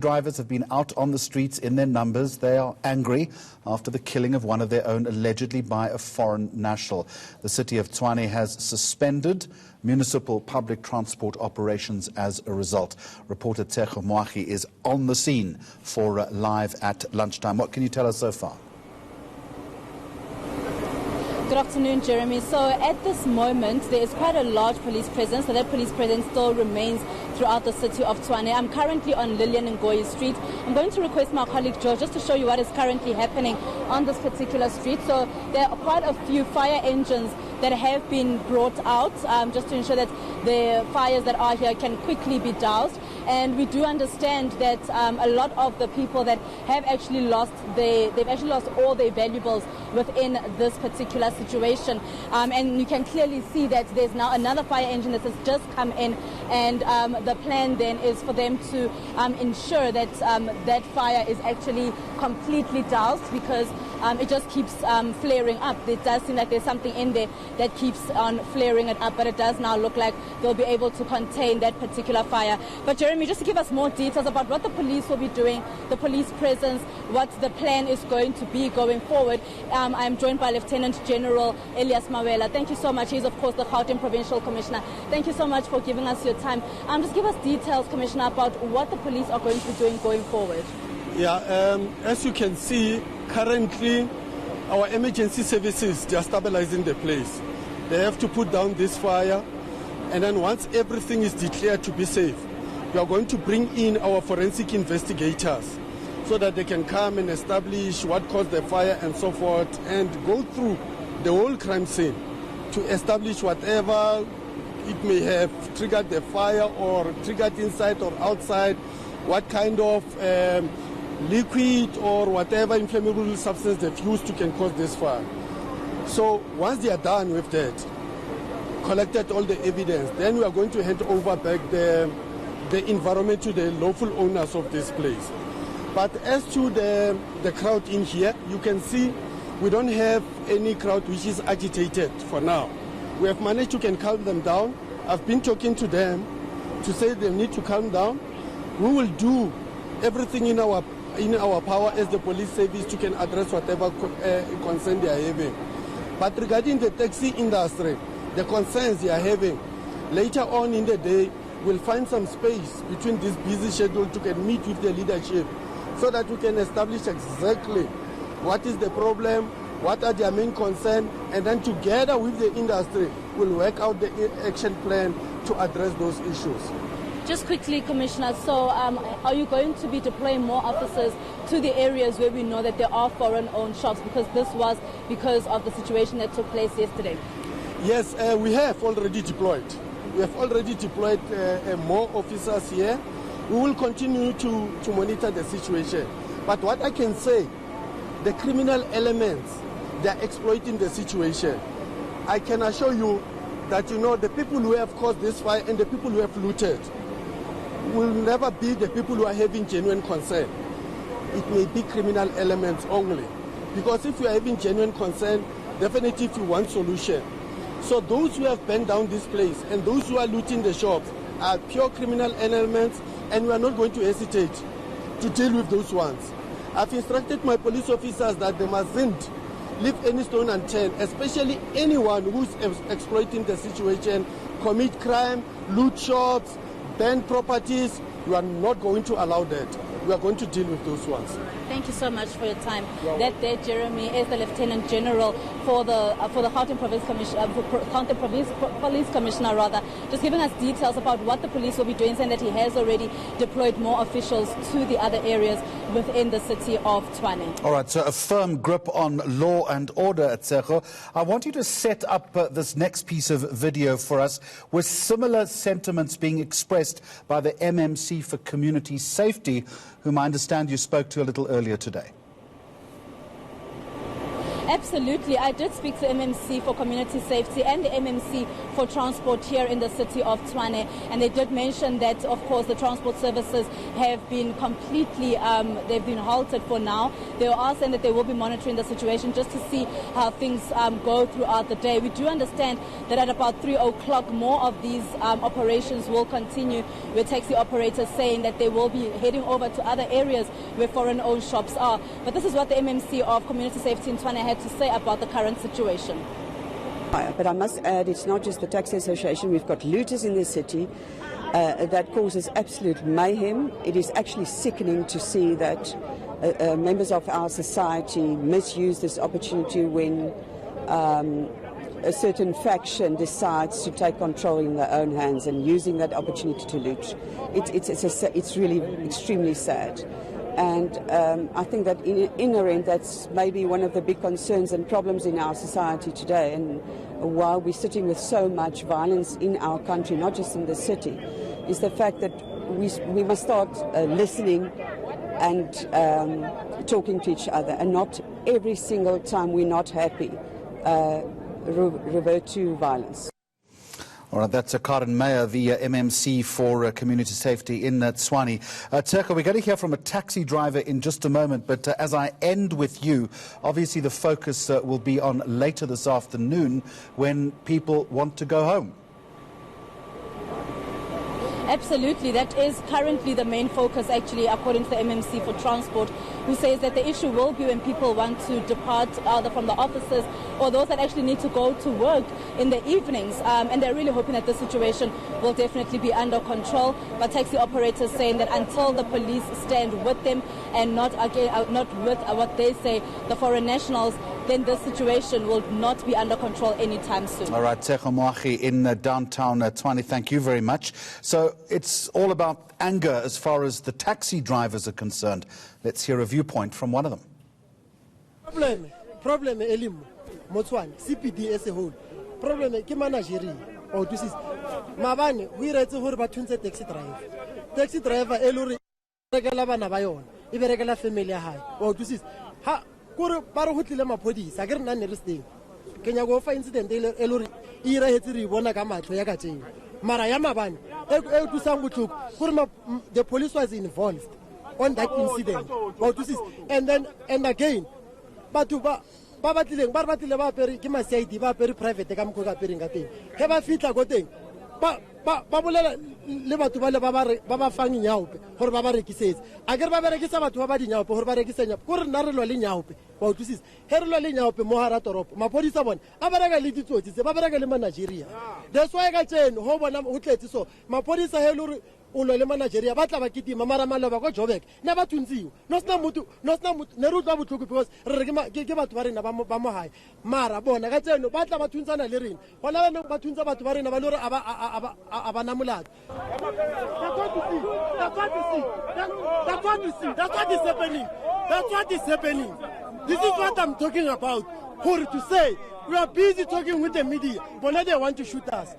Drivers have been out on the streets in their numbers. They are angry after the killing of one of their own, allegedly by a foreign national. The city of Tshwane has suspended municipal public transport operations as a result. Reporter Tshwane is on the scene for Live at Lunchtime. What can you tell us so far? Good afternoon, Jeremy. So at this moment, there is quite a large police presence. So that police presence still remains throughout the city of Tshwane. I'm currently on Lillian and Ngoyi Street. I'm going to request my colleague George just to show you what is currently happening on this particular street. So there are quite a few fire engines that have been brought out just to ensure that the fires that are here can quickly be doused. And we do understand that a lot of the people that have actually lost all their valuables within this particular situation. And you can clearly see that there's now another fire engine that has just come in, and the plan then is for them to ensure that that fire is actually completely doused, because it just keeps flaring up. It does seem like there's something in there that keeps on flaring it up, but it does now look like they'll be able to contain that particular fire. But Jeremy, just to give us more details about what the police will be doing, the police presence, what the plan is going to be going forward, I'm joined by Lieutenant General Elias Mawela. Thank you so much. He's, of course, the Gauteng Provincial Commissioner. Thank you so much for giving us your time. Just give us details, Commissioner, about what the police are going to be doing going forward. Yeah, as you can see, currently our emergency services, they are stabilizing the place. They have to put down this fire, and then once everything is declared to be safe, we are going to bring in our forensic investigators so that they can come and establish what caused the fire and so forth, and go through the whole crime scene to establish whatever it may have triggered the fire, or triggered inside or outside, what kind of liquid or whatever inflammable substance they've used to can cause this fire. So once they are done with that, collected all the evidence, then we are going to hand over back the environment to the lawful owners of this place. But as to the crowd in here, you can see we don't have any crowd which is agitated for now. We have managed to calm them down. I've been talking to them to say they need to calm down. We will do everything in our power as the police service to can address whatever concern they are having. But regarding the taxi industry, the concerns they are having, later on in the day, we'll find some space between this busy schedule to can meet with the leadership so that we can establish exactly what is the problem, what are their main concerns, and then together with the industry, we'll work out the action plan to address those issues. Just quickly, Commissioner, so are you going to be deploying more officers to the areas where we know that there are foreign-owned shops, because this was because of the situation that took place yesterday? Yes, we have already deployed. We have already deployed more officers here. We will continue to monitor the situation. But what I can say, the criminal elements, they are exploiting the situation. I can assure you that, the people who have caused this fire and the people who have looted will never be the people who are having genuine concern. It may be criminal elements only. Because if you are having genuine concern, definitely if you want solution. So those who have burned down this place and those who are looting the shops are pure criminal elements, and we are not going to hesitate to deal with those ones. I've instructed my police officers that they mustn't leave any stone unturned, especially anyone who's exploiting the situation, commit crime, loot shops, burn properties. We are not going to allow that. We are going to deal with those ones. Thank you so much for your time. That there, Jeremy, is the Lieutenant General for the Gauteng Police Commissioner, rather, just giving us details about what the police will be doing, saying that he has already deployed more officials to the other areas within the city of Tshwane. All right, so a firm grip on law and order at Tshwane. I want you to set up this next piece of video for us, with similar sentiments being expressed by the MMC for Community Safety, whom I understand you spoke to a little earlier today. Absolutely. I did speak to MMC for community safety and the MMC for transport here in the city of Tshwane, and they did mention that, of course, the transport services have been completely, they've been halted for now. They are saying that they will be monitoring the situation just to see how things go throughout the day. We do understand that at about 3 o'clock, more of these operations will continue, with taxi operators saying that they will be heading over to other areas where foreign-owned shops are. But this is what the MMC of Community Safety in Tshwane had to say about the current situation. But I must add, it's not just the taxi association. We've got looters in the city that causes absolute mayhem. It is actually sickening to see that members of our society misuse this opportunity when a certain faction decides to take control in their own hands and using that opportunity to loot. It's really extremely sad. And I think that inherent, that's maybe one of the big concerns and problems in our society today. And while we're sitting with so much violence in our country, not just in the city, is the fact that we must start listening and talking to each other, and not every single time we're not happy revert to violence. All right, that's Karen Meyer, the MMC for Community Safety in Tshwane. Turko, we're going to hear from a taxi driver in just a moment, but as I end with you, obviously the focus will be on later this afternoon when people want to go home. Absolutely, that is currently the main focus, actually, according to the MMC for Transport, who says that the issue will be when people want to depart either from the offices or those that actually need to go to work in the evenings. And they're really hoping that the situation will definitely be under control. But taxi operators saying that until the police stand with them and not with what they say, the foreign nationals, then this situation will not be under control anytime soon. All right, Tshwane in downtown Tshwane, thank you very much. So it's all about anger as far as the taxi drivers are concerned. Let's hear a viewpoint from one of them. Problem elim Motswana CPD as a whole. Problem ke managerie or this is mabane we retse hore ba thunse taxi driver. Taxi driver elori regela bana ba yona e berekela family ya hae. Or this is ha kore ba re hotlile maphodisa ke re nna ne re steng. Kenya go fa incident elori e ira hetsi re bona ka matlo ya ka tseng. Mara ya mabane e tusang botlhoko kore the police was involved on that incident. Or this is and again batho ba batlileng ba batlile ba pere ke ma-CID ba pere private ka mokgo ka pereng ka teng ge ba fitla go teng ba bolela le batho ba le ba ba fang nyaope gore ba ba rekisetse a ke re ba berekisa batho ba ba dinyaope gore ba rekise nyaope gore nna re lwa le nyaope wa utlwisisa ge re lwa le nyaope mo hara toropo maphodisa bona a bereka le ditsotsi tse ba bereka le manageria that's why ka tseno go bona go tletse so maphodisa he le gore o lo le manageria ba tla ba kitima mara maloba go Joburg ne ba thuntsiwa no sna mutu ne re utlwa botlhoko because re ke batho ba rena ba mo hae mara bona ka tseno ba tla ba thuntsana le rena gona ba thuntsa batho ba rena ba le gore a ba na molato. That's what is happening. This is what I'm talking about. To say we are busy talking with the media, but now they want to shoot us.